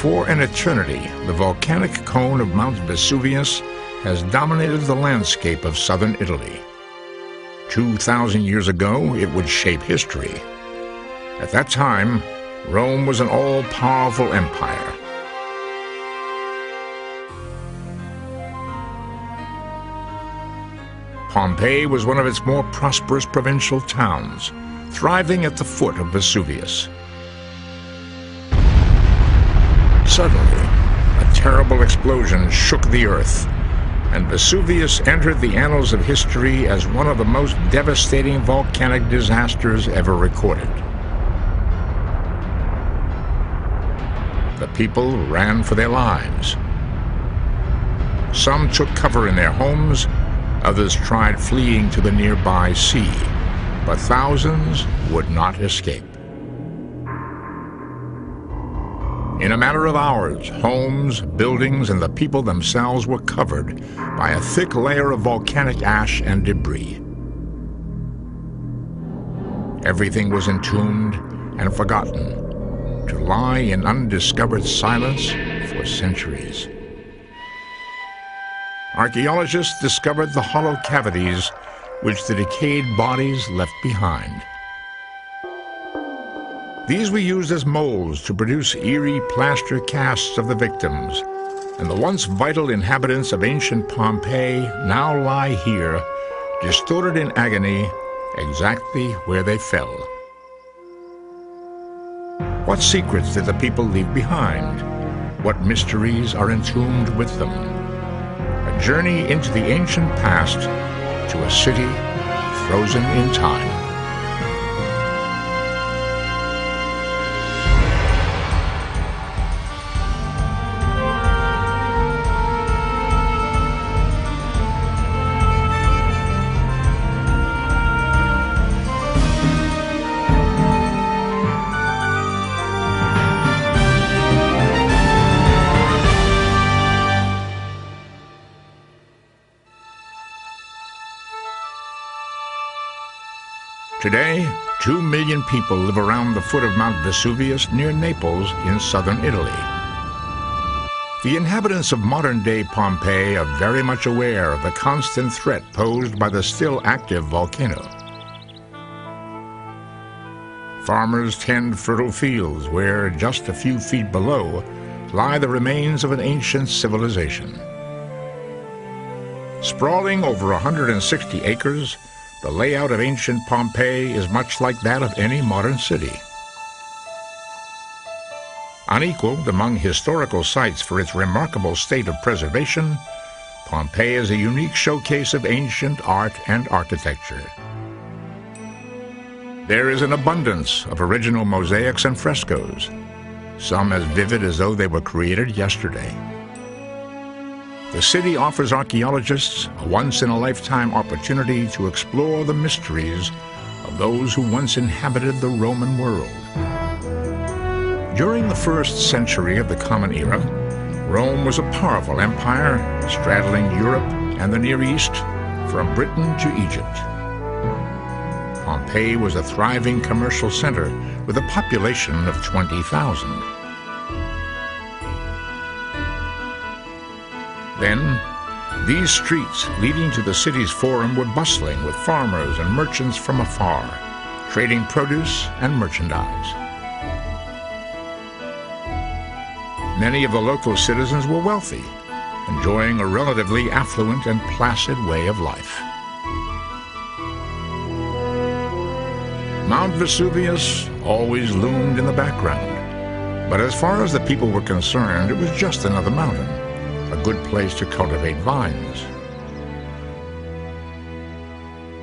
For an eternity, the volcanic cone of Mount Vesuvius has dominated the landscape of southern Italy. 2,000 years ago, it would shape history. At that time, Rome was an all-powerful empire. Pompeii was one of its more prosperous provincial towns, thriving at the foot of Vesuvius. Suddenly, a terrible explosion shook the earth, and Vesuvius entered the annals of history as one of the most devastating volcanic disasters ever recorded. The people ran for their lives. Some took cover in their homes, others tried fleeing to the nearby sea, but thousands would not escape. In a matter of hours, homes, buildings, and the people themselves were covered by a thick layer of volcanic ash and debris. Everything was entombed and forgotten, to lie in undiscovered silence for centuries. Archaeologists discovered the hollow cavities which the decayed bodies left behind. These were used as molds to produce eerie plaster casts of the victims, and the once vital inhabitants of ancient Pompeii now lie here, distorted in agony, exactly where they fell. What secrets did the people leave behind? What mysteries are entombed with them? A journey into the ancient past to a city frozen in time. Today, 2 million people live around the foot of Mount Vesuvius near Naples in southern Italy. The inhabitants of modern-day Pompeii are very much aware of the constant threat posed by the still active volcano. Farmers tend fertile fields where, just a few feet below, lie the remains of an ancient civilization. Sprawling over 160 acres, the layout of ancient Pompeii is much like that of any modern city. Unequaled among historical sites for its remarkable state of preservation, Pompeii is a unique showcase of ancient art and architecture. There is an abundance of original mosaics and frescoes, some as vivid as though they were created yesterday. The city offers archaeologists a once-in-a-lifetime opportunity to explore the mysteries of those who once inhabited the Roman world. During the 1st century of the Common Era, Rome was a powerful empire straddling Europe and the Near East from Britain to Egypt. Pompeii was a thriving commercial center with a population of 20,000. Then, these streets leading to the city's forum were bustling with farmers and merchants from afar, trading produce and merchandise. Many of the local citizens were wealthy, enjoying a relatively affluent and placid way of life. Mount Vesuvius always loomed in the background, but as far as the people were concerned, it was just another mountain. A good place to cultivate vines.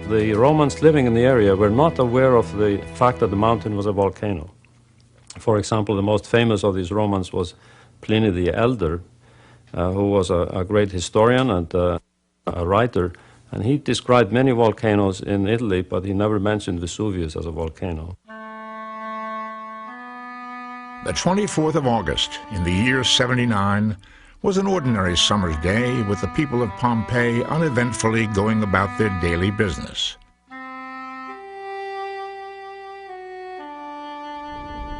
The Romans living in the area were not aware of the fact that the mountain was a volcano. For example, the most famous of these Romans was Pliny the Elder, who was a great historian and a writer, and he described many volcanoes in Italy, but he never mentioned Vesuvius as a volcano. The 24th of August in the year 79 was an ordinary summer's day with the people of Pompeii uneventfully going about their daily business.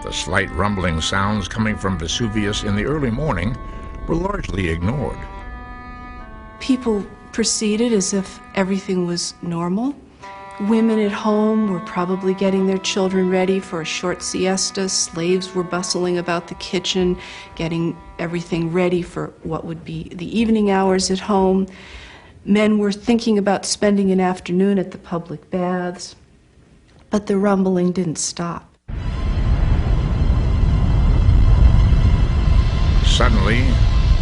The slight rumbling sounds coming from Vesuvius in the early morning were largely ignored. People proceeded as if everything was normal. Women at home were probably getting their children ready for a short siesta. Slaves were bustling about the kitchen, getting everything ready for what would be the evening hours at home. Men were thinking about spending an afternoon at the public baths. But the rumbling didn't stop. Suddenly,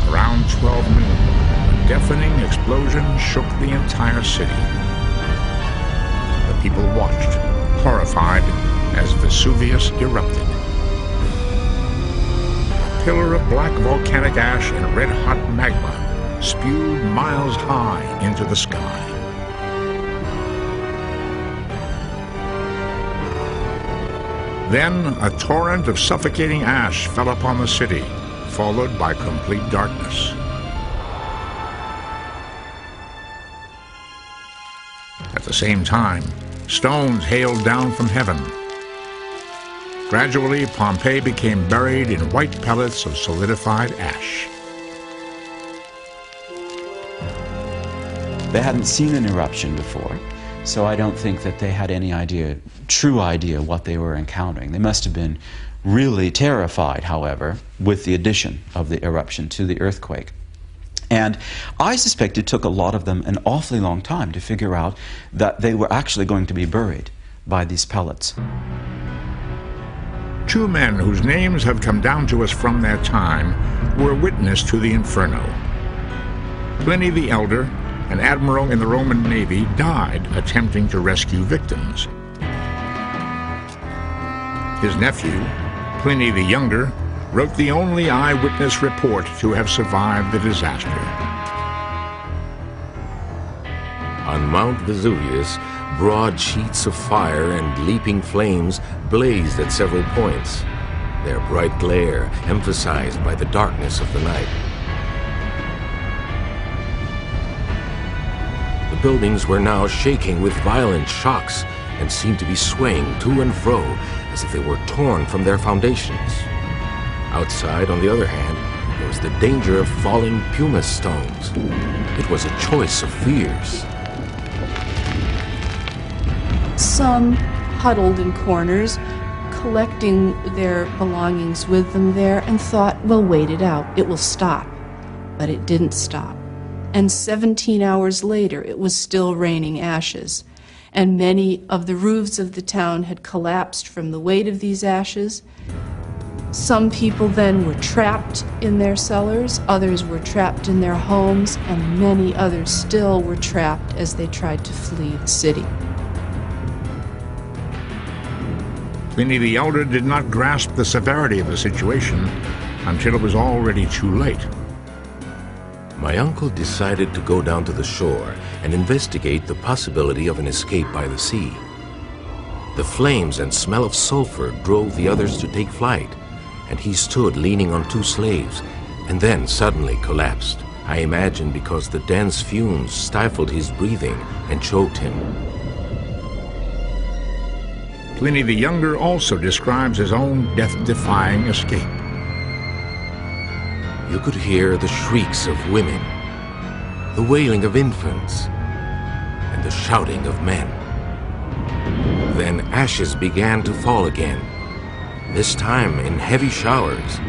around 12 noon, a deafening explosion shook the entire city. The people watched, horrified, as Vesuvius erupted. A pillar of black volcanic ash and red-hot magma spewed miles high into the sky. Then a torrent of suffocating ash fell upon the city, followed by complete darkness. At the same time, stones hailed down from heaven. Gradually, Pompeii became buried in white pellets of solidified ash. They hadn't seen an eruption before, so I don't think that they had any true idea what they were encountering. They must have been really terrified, however, with the addition of the eruption to the earthquake. And I suspect it took a lot of them an awfully long time to figure out that they were actually going to be buried by these pellets. Two men whose names have come down to us from that time were witness to the inferno. Pliny the Elder, an admiral in the Roman Navy, died attempting to rescue victims. His nephew, Pliny the Younger, wrote the only eyewitness report to have survived the disaster. On Mount Vesuvius, broad sheets of fire and leaping flames blazed at several points, their bright glare emphasized by the darkness of the night. The buildings were now shaking with violent shocks and seemed to be swaying to and fro as if they were torn from their foundations. Outside, on the other hand, there was the danger of falling pumice stones. It was a choice of fears. Some huddled in corners, collecting their belongings with them there, and thought, we'll wait it out, it will stop. But it didn't stop. And 17 hours later, it was still raining ashes. And many of the roofs of the town had collapsed from the weight of these ashes. Some people then were trapped in their cellars, others were trapped in their homes, and many others still were trapped as they tried to flee the city. Pliny the Elder did not grasp the severity of the situation until it was already too late. My uncle decided to go down to the shore and investigate the possibility of an escape by the sea. The flames and smell of sulfur drove the others to take flight, and he stood leaning on two slaves, and then suddenly collapsed. I imagine because the dense fumes stifled his breathing and choked him. Pliny the Younger also describes his own death-defying escape. You could hear the shrieks of women, the wailing of infants, and the shouting of men. Then ashes began to fall again, this time in heavy showers.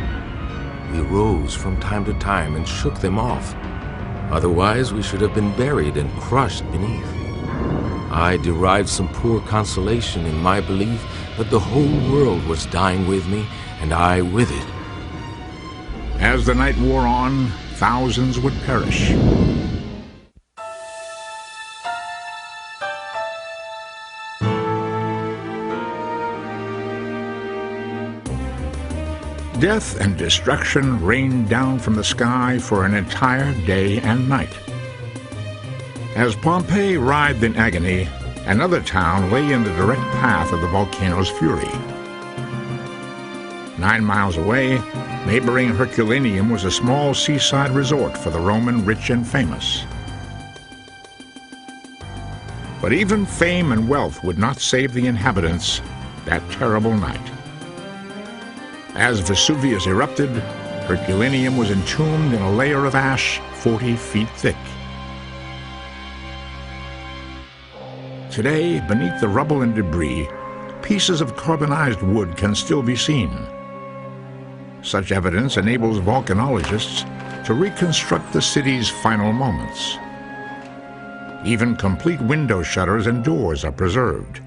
We rose from time to time and shook them off. Otherwise, we should have been buried and crushed beneath. I derived some poor consolation in my belief that the whole world was dying with me, and I with it. As the night wore on, thousands would perish. Death and destruction rained down from the sky for an entire day and night. As Pompeii writhed in agony, another town lay in the direct path of the volcano's fury. 9 miles away, neighboring Herculaneum was a small seaside resort for the Roman rich and famous. But even fame and wealth would not save the inhabitants that terrible night. As Vesuvius erupted, Herculaneum was entombed in a layer of ash 40 feet thick. Today, beneath the rubble and debris, pieces of carbonized wood can still be seen. Such evidence enables volcanologists to reconstruct the city's final moments. Even complete window shutters and doors are preserved.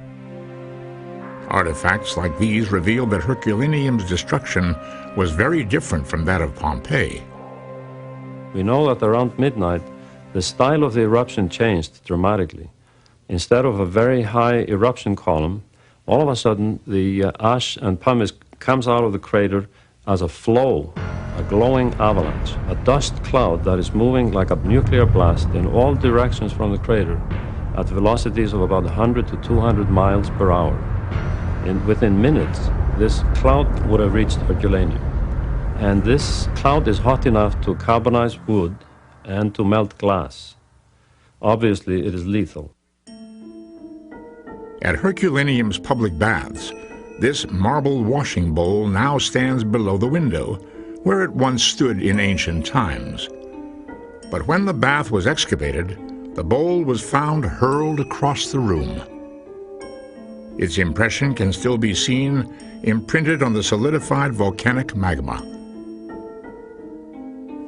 Artifacts like these reveal that Herculaneum's destruction was very different from that of Pompeii. We know that around midnight, the style of the eruption changed dramatically. Instead of a very high eruption column, all of a sudden the ash and pumice comes out of the crater as a flow, a glowing avalanche, a dust cloud that is moving like a nuclear blast in all directions from the crater at velocities of about 100 to 200 miles per hour. Within minutes, this cloud would have reached Herculaneum. And this cloud is hot enough to carbonize wood and to melt glass. Obviously, it is lethal. At Herculaneum's public baths, this marble washing bowl now stands below the window, where it once stood in ancient times. But when the bath was excavated, the bowl was found hurled across the room. Its impression can still be seen imprinted on the solidified volcanic magma.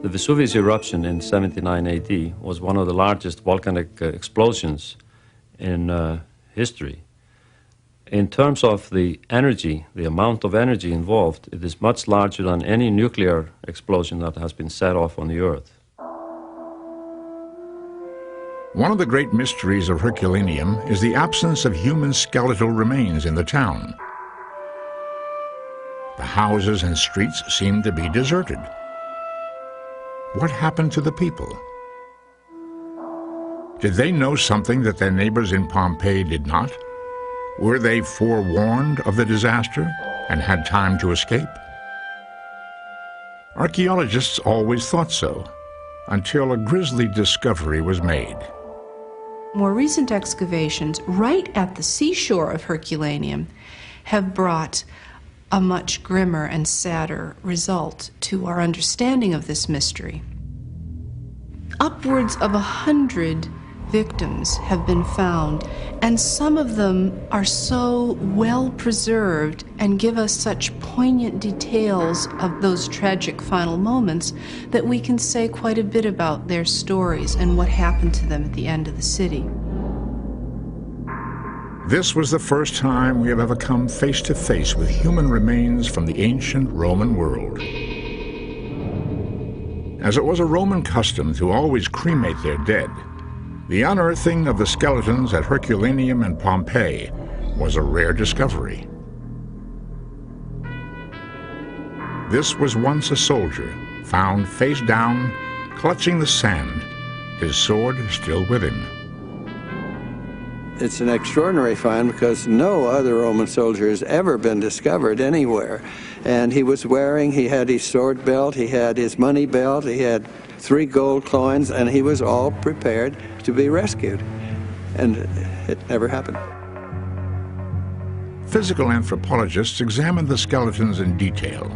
The Vesuvius eruption in 79 AD was one of the largest volcanic explosions in history. In terms of the energy, the amount of energy involved, it is much larger than any nuclear explosion that has been set off on the Earth. One of the great mysteries of Herculaneum is the absence of human skeletal remains in the town. The houses and streets seem to be deserted. What happened to the people? Did they know something that their neighbors in Pompeii did not? Were they forewarned of the disaster and had time to escape? Archaeologists always thought so, until a grisly discovery was made. More recent excavations right at the seashore of Herculaneum have brought a much grimmer and sadder result to our understanding of this mystery. Upwards of 100 victims have been found, and some of them are so well preserved and give us such poignant details of those tragic final moments that we can say quite a bit about their stories and what happened to them at the end of the city. This was the first time we have ever come face to face with human remains from the ancient Roman world. As it was a Roman custom to always cremate their dead, the unearthing of the skeletons at Herculaneum and Pompeii was a rare discovery. This was once a soldier, found face down, clutching the sand, his sword still with him. It's an extraordinary find because no other Roman soldier has ever been discovered anywhere. And he had his sword belt, he had his money belt, he had 3 gold coins, and he was all prepared to be rescued. And it never happened. Physical anthropologists examined the skeletons in detail.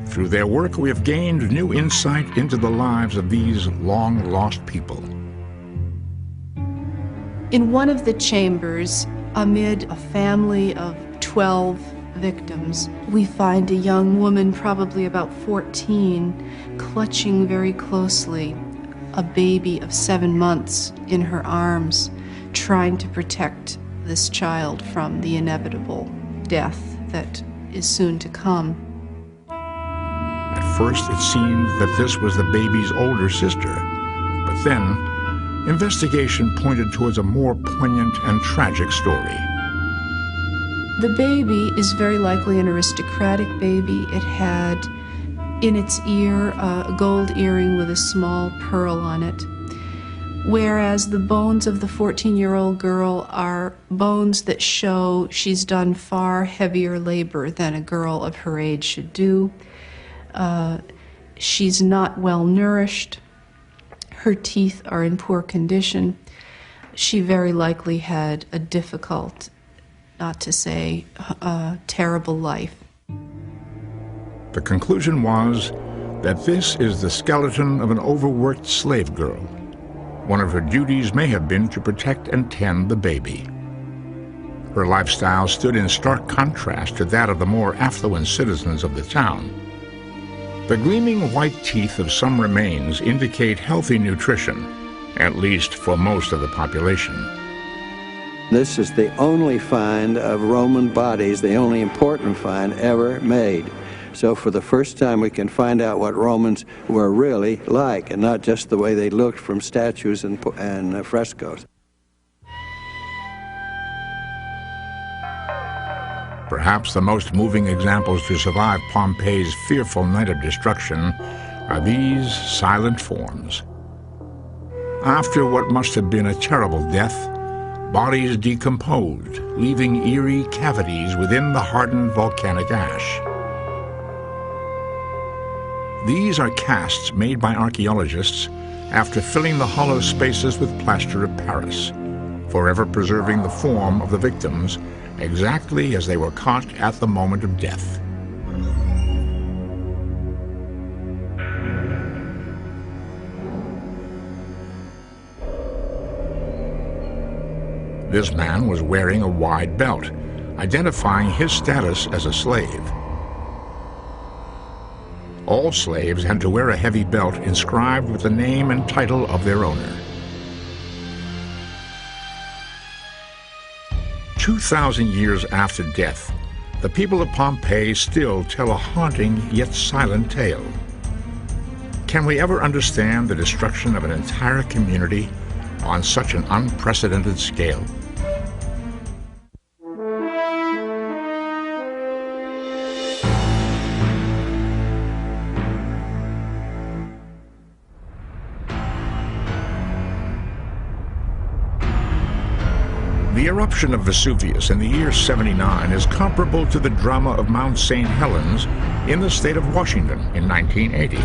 Through their work, we have gained new insight into the lives of these long-lost people. In one of the chambers, amid a family of 12 victims, we find a young woman, probably about 14, clutching very closely a baby of 7 months in her arms, trying to protect this child from the inevitable death that is soon to come. At first, it seemed that this was the baby's older sister, but then investigation pointed towards a more poignant and tragic story. The baby is very likely an aristocratic baby. It had in its ear a gold earring with a small pearl on it, whereas the bones of the 14-year-old girl are bones that show she's done far heavier labor than a girl of her age should do. She's not well nourished. Her teeth are in poor condition. She very likely had a difficult, not to say terrible life. The conclusion was that this is the skeleton of an overworked slave girl. One of her duties may have been to protect and tend the baby. Her lifestyle stood in stark contrast to that of the more affluent citizens of the town. The gleaming white teeth of some remains indicate healthy nutrition, at least for most of the population. This is the only find of Roman bodies, the only important find ever made. So for the first time we can find out what Romans were really like, and not just the way they looked from statues and frescoes. Perhaps the most moving examples to survive Pompeii's fearful night of destruction are these silent forms. After what must have been a terrible death, bodies decomposed, leaving eerie cavities within the hardened volcanic ash. These are casts made by archaeologists after filling the hollow spaces with plaster of Paris, forever preserving the form of the victims exactly as they were caught at the moment of death. This man was wearing a wide belt, identifying his status as a slave. All slaves had to wear a heavy belt inscribed with the name and title of their owner. 2,000 years after death, the people of Pompeii still tell a haunting yet silent tale. Can we ever understand the destruction of an entire community on such an unprecedented scale? The eruption of Vesuvius in the year 79 is comparable to the drama of Mount St. Helens in the state of Washington in 1980.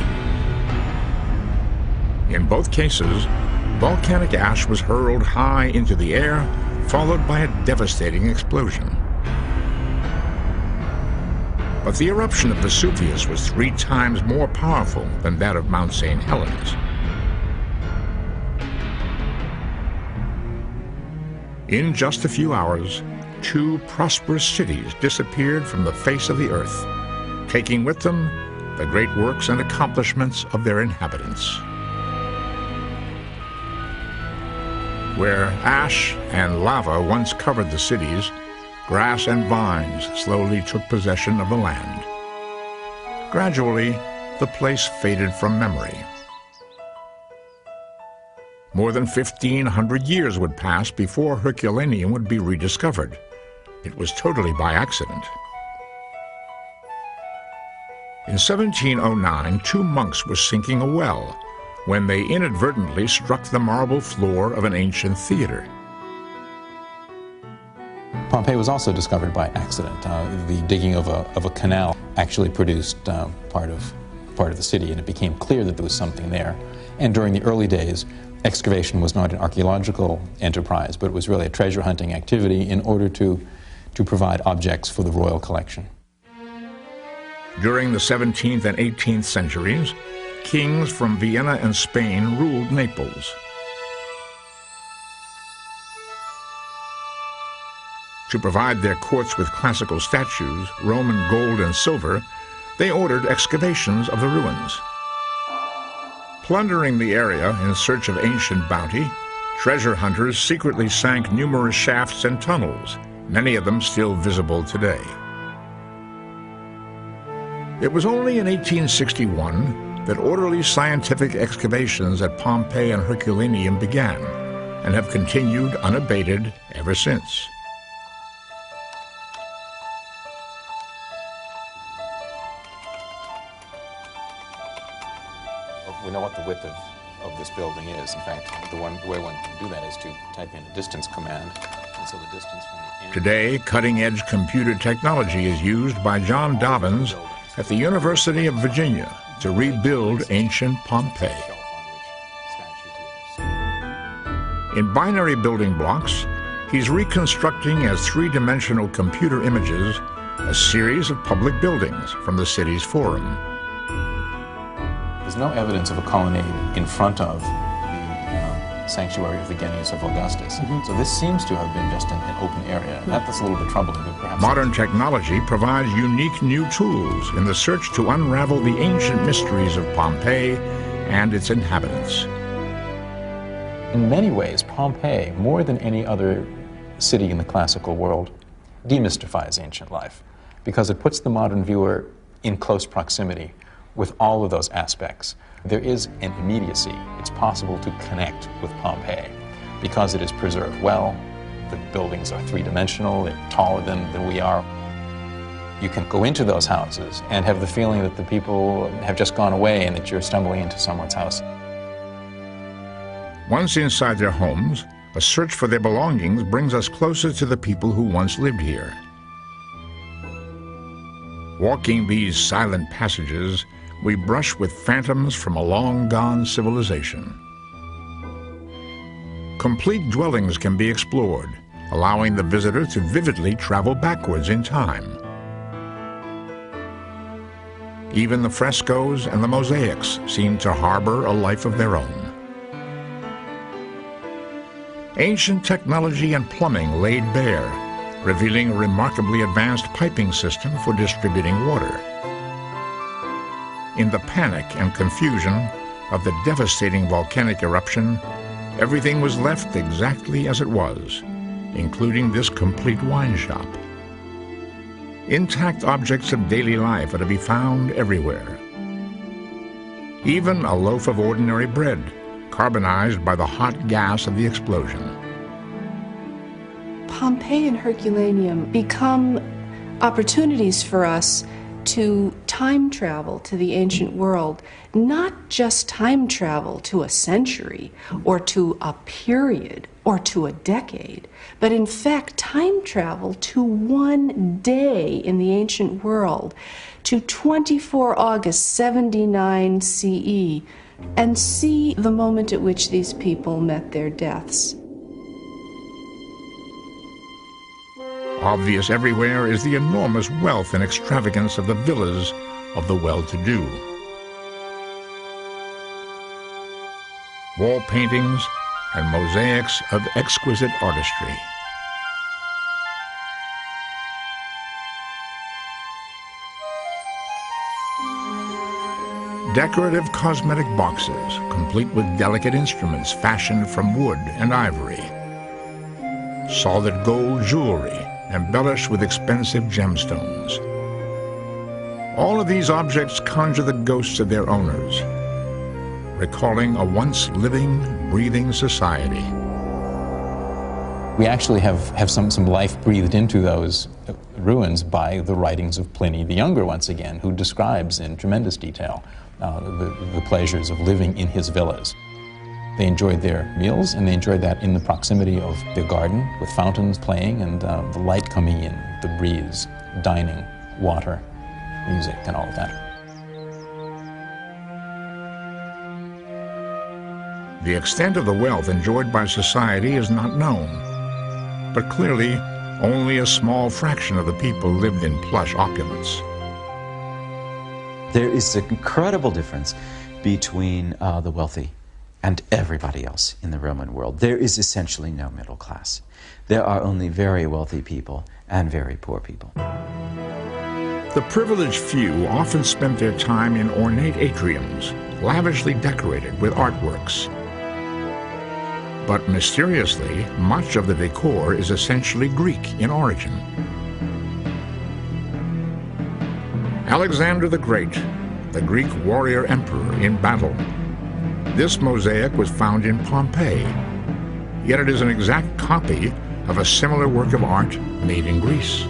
In both cases, volcanic ash was hurled high into the air, followed by a devastating explosion. But the eruption of Vesuvius was 3 times more powerful than that of Mount St. Helens. In just a few hours, 2 prosperous cities disappeared from the face of the earth, taking with them the great works and accomplishments of their inhabitants. Where ash and lava once covered the cities, grass and vines slowly took possession of the land. Gradually, the place faded from memory. More than 1,500 years would pass before Herculaneum would be rediscovered. It was totally by accident. In 1709, 2 monks were sinking a well when they inadvertently struck the marble floor of an ancient theater. Pompeii was also discovered by accident. The digging of a canal actually produced part of the city, and it became clear that there was something there. And during the early days, excavation was not an archaeological enterprise, but it was really a treasure hunting activity in order to provide objects for the royal collection. During the 17th and 18th centuries, kings from Vienna and Spain ruled Naples. To provide their courts with classical statues, Roman gold and silver, they ordered excavations of the ruins. Plundering the area in search of ancient bounty, treasure hunters secretly sank numerous shafts and tunnels, many of them still visible today. It was only in 1861 that orderly scientific excavations at Pompeii and Herculaneum began, and have continued unabated ever since. We know what the width of this building is. In fact, the way one can do that is to type in a distance command. And so the distance from the end. Today, cutting-edge computer technology is used by John Dobbins at the University of Virginia to rebuild ancient Pompeii. In binary building blocks, he's reconstructing as 3-dimensional computer images a series of public buildings from the city's forum. There's no evidence of a colonnade in front of the sanctuary of the Genius of Augustus. So this seems to have been just an open area. That's a little bit troubling, but perhaps... Modern technology provides unique new tools in the search to unravel the ancient mysteries of Pompeii and its inhabitants. In many ways, Pompeii, more than any other city in the classical world, demystifies ancient life, because it puts the modern viewer in close proximity with all of those aspects. There is an immediacy. It's possible to connect with Pompeii because it is preserved well. The buildings are three-dimensional, they're taller than we are. You can go into those houses and have the feeling that the people have just gone away and that you're stumbling into someone's house. Once inside their homes, a search for their belongings brings us closer to the people who once lived here. Walking these silent passages, we brush with phantoms from a long-gone civilization. Complete dwellings can be explored, allowing the visitor to vividly travel backwards in time. Even the frescoes and the mosaics seem to harbor a life of their own. Ancient technology and plumbing laid bare, revealing a remarkably advanced piping system for distributing water. In the panic and confusion of the devastating volcanic eruption, everything was left exactly as it was, including this complete wine shop. Intact objects of daily life are to be found everywhere. Even a loaf of ordinary bread, carbonized by the hot gas of the explosion. Pompeii and Herculaneum become opportunities for us to time travel to the ancient world, not just time travel to a century or to a period or to a decade, but in fact time travel to one day in the ancient world, to 24 August 79 CE, and see the moment at which these people met their deaths. Obvious everywhere is the enormous wealth and extravagance of the villas of the well-to-do. Wall paintings and mosaics of exquisite artistry. Decorative cosmetic boxes, complete with delicate instruments fashioned from wood and ivory. Solid gold jewelry, embellished with expensive gemstones. All of these objects conjure the ghosts of their owners, recalling a once living, breathing society. We actually have some life breathed into those ruins by the writings of Pliny the Younger, once again, who describes in tremendous detail the pleasures of living in his villas. They enjoyed their meals, and they enjoyed that in the proximity of their garden, with fountains playing and the light coming in, the breeze, dining, water, music, and all of that. The extent of the wealth enjoyed by society is not known, but clearly only a small fraction of the people lived in plush opulence. There is an incredible difference between the wealthy and everybody else in the Roman world. There is essentially no middle class. There are only very wealthy people and very poor people. The privileged few often spent their time in ornate atriums, lavishly decorated with artworks. But mysteriously, much of the decor is essentially Greek in origin. Alexander the Great, the Greek warrior emperor in battle. This mosaic was found in Pompeii, yet it is an exact copy of a similar work of art made in Greece.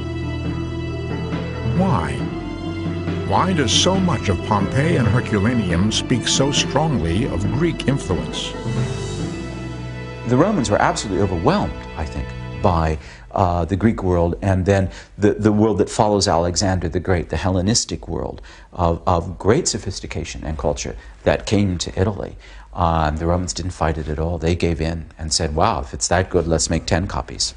Why? Why does so much of Pompeii and Herculaneum speak so strongly of Greek influence? The Romans were absolutely overwhelmed, I think, by the Greek world, and then the world that follows Alexander the Great, the Hellenistic world of great sophistication and culture that came to Italy. The Romans didn't fight it at all. They gave in and said, wow, if it's that good, let's make 10 copies.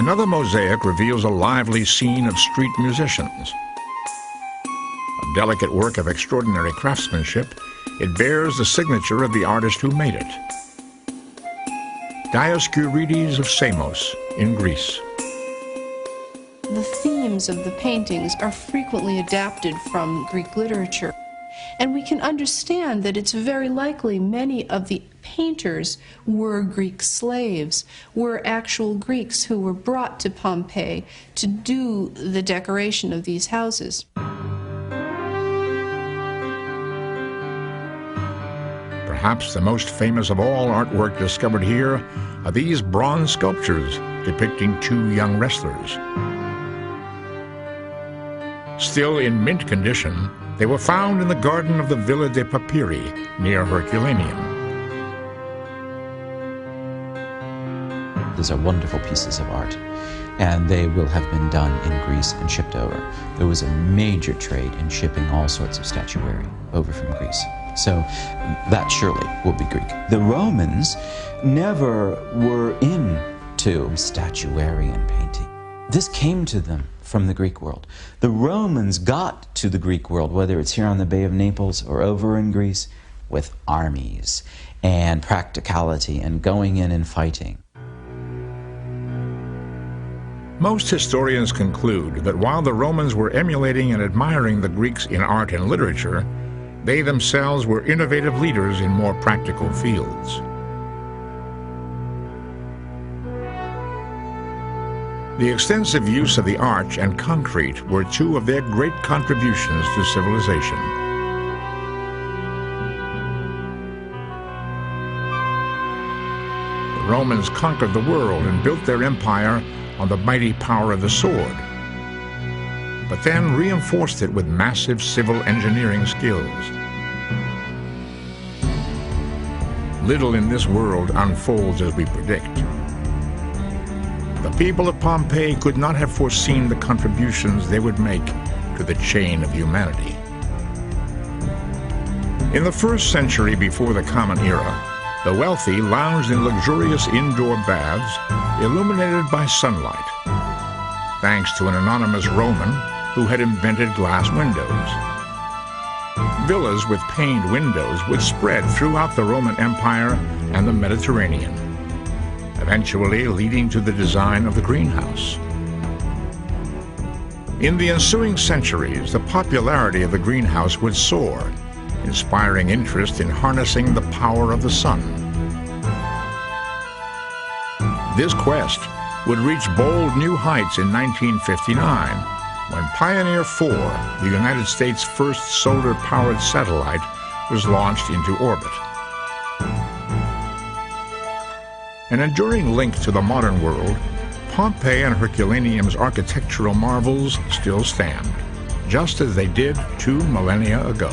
Another mosaic reveals a lively scene of street musicians. A delicate work of extraordinary craftsmanship, it bears the signature of the artist who made it. Dioscurides of Samos in Greece. The themes of the paintings are frequently adapted from Greek literature, and we can understand that it's very likely many of the painters were Greek slaves, were actual Greeks who were brought to Pompeii to do the decoration of these houses. Perhaps the most famous of all artwork discovered here are these bronze sculptures depicting two young wrestlers. Still in mint condition, they were found in the garden of the Villa de POMPEII near Herculaneum. These are wonderful pieces of art, and they will have been done in Greece and shipped over. There was a major trade in shipping all sorts of statuary over from Greece. So that surely will be Greek. The Romans never were into statuary and painting. This came to them from the Greek world. The Romans got to the Greek world, whether it's here on the Bay of Naples or over in Greece, with armies and practicality and going in and fighting. Most historians conclude that while the Romans were emulating and admiring the Greeks in art and literature, they themselves were innovative leaders in more practical fields. The extensive use of the arch and concrete were two of their great contributions to civilization. The Romans conquered the world and built their empire on the mighty power of the sword, but then reinforced it with massive civil engineering skills. Little in this world unfolds as we predict. The people of Pompeii could not have foreseen the contributions they would make to the chain of humanity. In the 1st century before the Common Era, the wealthy lounged in luxurious indoor baths illuminated by sunlight, thanks to an anonymous Roman who had invented glass windows. Villas with paned windows would spread throughout the Roman Empire and the Mediterranean, eventually leading to the design of the greenhouse. In the ensuing centuries, the popularity of the greenhouse would soar, inspiring interest in harnessing the power of the sun. This quest would reach bold new heights in 1959, when Pioneer 4, the United States' first solar-powered satellite, was launched into orbit. An enduring link to the modern world, Pompeii and Herculaneum's architectural marvels still stand, just as they did 2 millennia ago.